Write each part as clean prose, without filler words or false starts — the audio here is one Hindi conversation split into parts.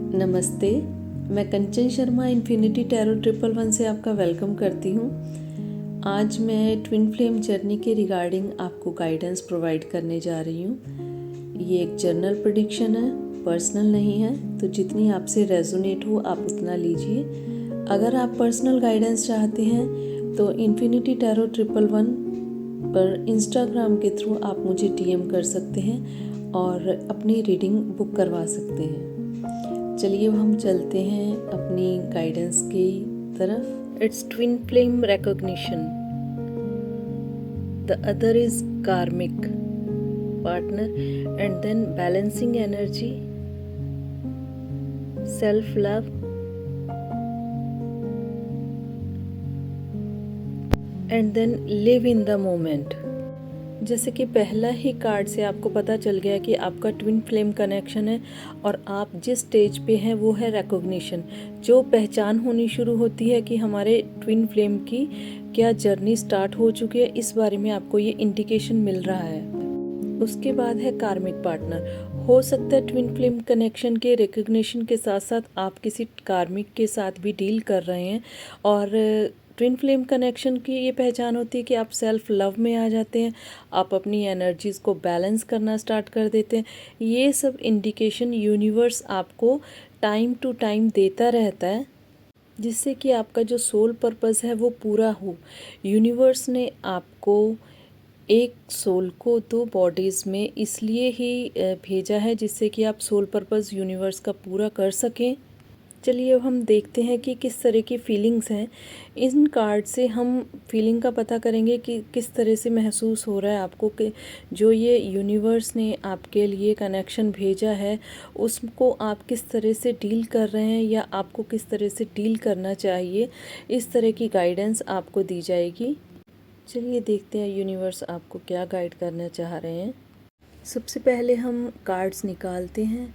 नमस्ते, मैं कंचन शर्मा इन्फिनिटी टैरो 111 से आपका वेलकम करती हूँ। आज मैं ट्विन फ्लेम जर्नी के रिगार्डिंग आपको गाइडेंस प्रोवाइड करने जा रही हूँ। ये एक जनरल प्रेडिक्शन है, पर्सनल नहीं है, तो जितनी आपसे रेजोनेट हो आप उतना लीजिए। अगर आप पर्सनल गाइडेंस चाहते हैं तो इन्फिनिटी टैरो 111 पर इंस्टाग्राम के थ्रू आप मुझे डीएम कर सकते हैं और अपनी रीडिंग बुक करवा सकते हैं। चलिए अब हम चलते हैं अपनी गाइडेंस की तरफ। It's twin flame recognition, the other is karmic partner and then balancing energy, self love and then live in the moment. जैसे कि पहला ही कार्ड से आपको पता चल गया कि आपका ट्विन फ्लेम कनेक्शन है और आप जिस स्टेज पे हैं वो है रिकॉग्निशन। जो पहचान होनी शुरू होती है कि हमारे ट्विन फ्लेम की क्या जर्नी स्टार्ट हो चुकी है, इस बारे में आपको ये इंडिकेशन मिल रहा है। उसके बाद है कार्मिक पार्टनर। हो सकता है ट्विन फ्लेम कनेक्शन के रिकॉग्निशन के साथ साथ आप किसी कार्मिक के साथ भी डील कर रहे हैं और ट्विन फ्लेम कनेक्शन की ये पहचान होती है कि आप सेल्फ लव में आ जाते हैं, आप अपनी एनर्जीज़ को बैलेंस करना स्टार्ट कर देते हैं। ये सब इंडिकेशन यूनिवर्स आपको टाइम टू टाइम देता रहता है, जिससे कि आपका जो सोल पर्पस है वो पूरा हो। यूनिवर्स ने आपको एक सोल को दो बॉडीज़ में इसलिए ही भेजा है जिससे कि आप सोल पर्पस यूनिवर्स का पूरा कर सकें। चलिए अब हम देखते हैं कि किस तरह की फीलिंग्स हैं। इन कार्ड से हम फीलिंग का पता करेंगे कि किस तरह से महसूस हो रहा है आपको कि जो ये यूनिवर्स ने आपके लिए कनेक्शन भेजा है उसको आप किस तरह से डील कर रहे हैं या आपको किस तरह से डील करना चाहिए। इस तरह की गाइडेंस आपको दी जाएगी। चलिए देखते हैं यूनिवर्स आपको क्या गाइड करना चाह रहे हैं। सबसे पहले हम कार्ड्स निकालते हैं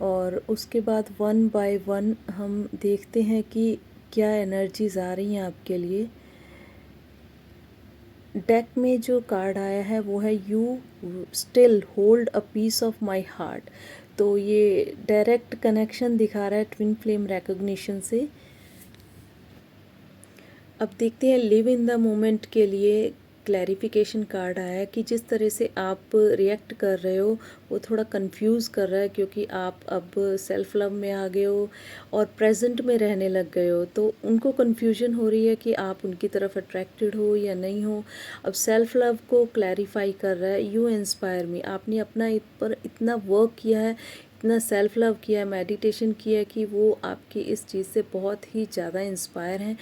और उसके बाद वन बाय वन हम देखते हैं कि क्या एनर्जीज आ रही हैं आपके लिए। डेक में जो कार्ड आया है वो है you still hold a piece of my heart. तो ये डायरेक्ट कनेक्शन दिखा रहा है ट्विन फ्लेम रिकॉग्निशन से। अब देखते हैं लिव इन द मोमेंट के लिए क्लैरिफिकेशन कार्ड आया है कि जिस तरह से आप रिएक्ट कर रहे हो वो थोड़ा कंफ्यूज कर रहा है, क्योंकि आप अब सेल्फ लव में आ गए हो और प्रेजेंट में रहने लग गए हो, तो उनको कंफ्यूजन हो रही है कि आप उनकी तरफ अट्रैक्टेड हो या नहीं हो। अब सेल्फ लव को क्लैरिफाई कर रहा है यू इंस्पायर मी। आपने अपना पर इतना वर्क किया है, इतना सेल्फ लव किया है, मेडिटेशन किया है कि वो आपकी इस चीज़ से बहुत ही ज़्यादा इंस्पायर हैं।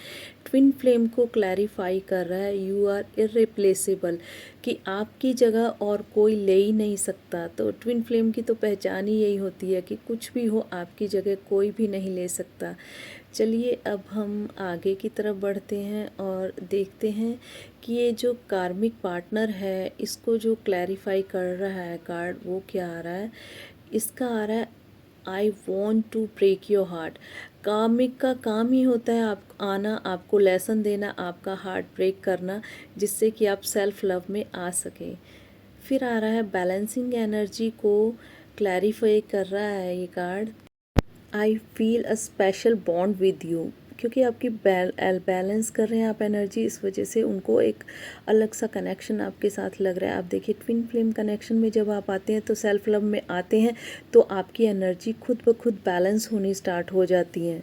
ट्विन फ्लेम को क्लैरिफाई कर रहा है यू आर इर्रिप्लेसेबल, कि आपकी जगह और कोई ले ही नहीं सकता। तो ट्विन फ्लेम की तो पहचान ही यही होती है कि कुछ भी हो आपकी जगह कोई भी नहीं ले सकता। चलिए अब हम आगे की तरफ बढ़ते हैं और देखते हैं कि ये जो कार्मिक पार्टनर है इसको जो क्लैरिफाई कर रहा है कार्ड वो क्या आ रहा है। इसका आ रहा है I want to break your heart. कार्मिक का काम ही होता है आप आना, आपको लेसन देना, आपका हार्ट ब्रेक करना, जिससे कि आप सेल्फ लव में आ सकें। फिर आ रहा है बैलेंसिंग एनर्जी को क्लैरिफाई कर रहा है ये card. I feel a special bond with you, क्योंकि आपकी बैलेंस कर रहे हैं आप एनर्जी, इस वजह से उनको एक अलग सा कनेक्शन आपके साथ लग रहा है। आप देखिए ट्विन फ्लेम कनेक्शन में जब आप आते हैं तो सेल्फ लव में आते हैं तो आपकी एनर्जी खुद ब खुद बैलेंस होनी स्टार्ट हो जाती हैं।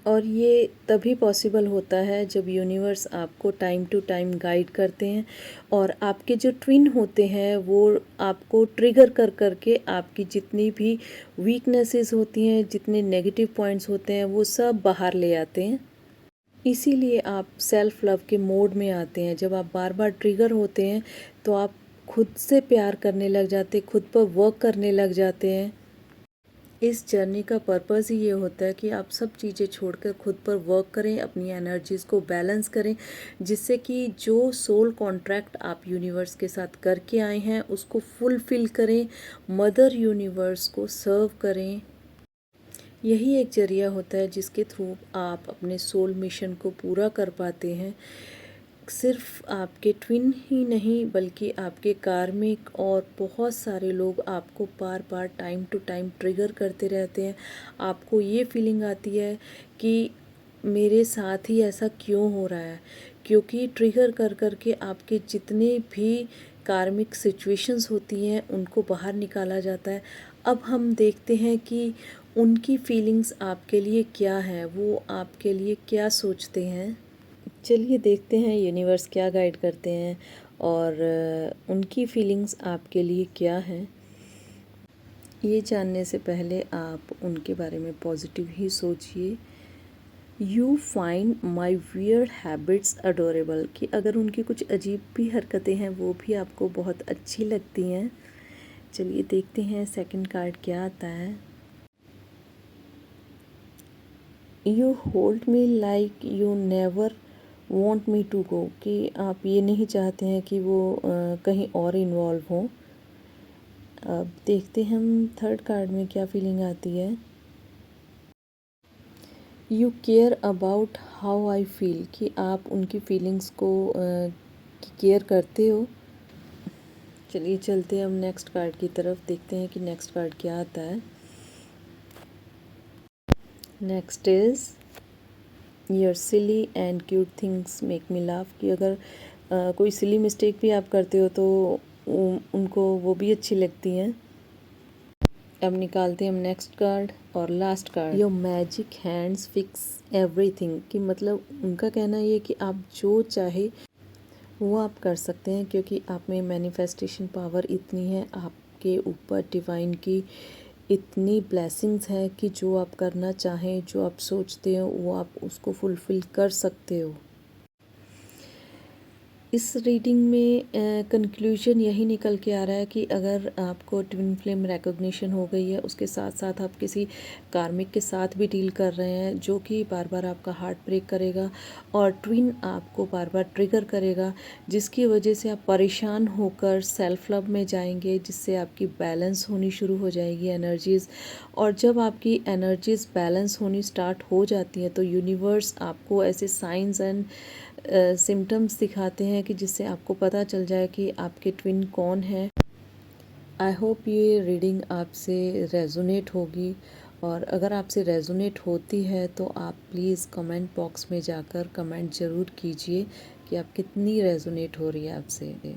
और ये तभी पॉसिबल होता है जब यूनिवर्स आपको टाइम टू टाइम गाइड करते हैं और आपके जो ट्विन होते हैं वो आपको ट्रिगर कर करके आपकी जितनी भी वीकनेसेस होती हैं, जितने नेगेटिव पॉइंट्स होते हैं, वो सब बाहर ले आते हैं। इसीलिए आप सेल्फ लव के मोड में आते हैं। जब आप बार बार ट्रिगर होते हैं तो आप खुद से प्यार करने लग जाते हैं, खुद पर वर्क करने लग जाते हैं। इस जर्नी का पर्पस ही ये होता है कि आप सब चीज़ें छोड़कर खुद पर वर्क करें, अपनी एनर्जीज़ को बैलेंस करें, जिससे कि जो सोल कॉन्ट्रैक्ट आप यूनिवर्स के साथ करके आए हैं उसको फुलफ़िल करें, मदर यूनिवर्स को सर्व करें। यही एक जरिया होता है जिसके थ्रू आप अपने सोल मिशन को पूरा कर पाते हैं। सिर्फ आपके ट्विन ही नहीं बल्कि आपके कार्मिक और बहुत सारे लोग आपको बार बार टाइम टू टाइम ट्रिगर करते रहते हैं। आपको ये फीलिंग आती है कि मेरे साथ ही ऐसा क्यों हो रहा है, क्योंकि ट्रिगर कर कर के आपके जितने भी कार्मिक सिचुएशंस होती हैं उनको बाहर निकाला जाता है। अब हम देखते हैं कि उनकी फीलिंग्स आपके लिए क्या है, वो आपके लिए क्या सोचते हैं। चलिए देखते हैं यूनिवर्स क्या गाइड करते हैं और उनकी फीलिंग्स आपके लिए क्या हैं। ये जानने से पहले आप उनके बारे में पॉजिटिव ही सोचिए। You find my weird habits adorable, कि अगर उनकी कुछ अजीब भी हरकतें हैं वो भी आपको बहुत अच्छी लगती हैं। चलिए देखते हैं सेकंड कार्ड क्या आता है। You hold me like you never want me to go, कि आप ये नहीं चाहते हैं कि वो कहीं और इन्वॉल्व हों। अब देखते हैं हम थर्ड कार्ड में क्या फीलिंग आती है। You care about how I feel, कि आप उनकी फीलिंग्स को केयर करते हो। चलिए चलते हैं हम नेक्स्ट कार्ड की तरफ, देखते हैं कि नेक्स्ट कार्ड क्या आता है। Next is your silly and cute things make me laugh, कि अगर कोई सिली मिस्टेक भी आप करते हो तो उनको वो भी अच्छी लगती हैं। अब निकालते हैं हम नेक्स्ट कार्ड और last card. Your magic hands fix everything, कि मतलब उनका कहना ये कि आप जो चाहे वो आप कर सकते हैं, क्योंकि आप में मैनिफेस्टेशन पावर इतनी है, आपके ऊपर डिवाइन की इतनी ब्लेसिंग्स है कि जो आप करना चाहें, जो आप सोचते हो वो आप उसको फुलफ़िल कर सकते हो। इस रीडिंग में कंक्लूजन यही निकल के आ रहा है कि अगर आपको ट्विन फ्लेम रिकॉग्निशन हो गई है, उसके साथ साथ आप किसी कार्मिक के साथ भी डील कर रहे हैं जो कि बार बार आपका हार्ट ब्रेक करेगा और ट्विन आपको बार बार ट्रिगर करेगा, जिसकी वजह से आप परेशान होकर सेल्फ लव में जाएंगे, जिससे आपकी बैलेंस होनी शुरू हो जाएगी एनर्जीज़। और जब आपकी एनर्जीज़ बैलेंस होनी स्टार्ट हो जाती हैं तो यूनिवर्स आपको ऐसे साइंस एंड सिम्टम्स दिखाते हैं कि जिससे आपको पता चल जाए कि आपके ट्विन कौन है। आई होप ये रीडिंग आपसे रेजोनेट होगी, और अगर आपसे रेजोनेट होती है तो आप प्लीज़ कमेंट बॉक्स में जाकर कमेंट ज़रूर कीजिए कि आप कितनी रेजोनेट हो रही है आपसे।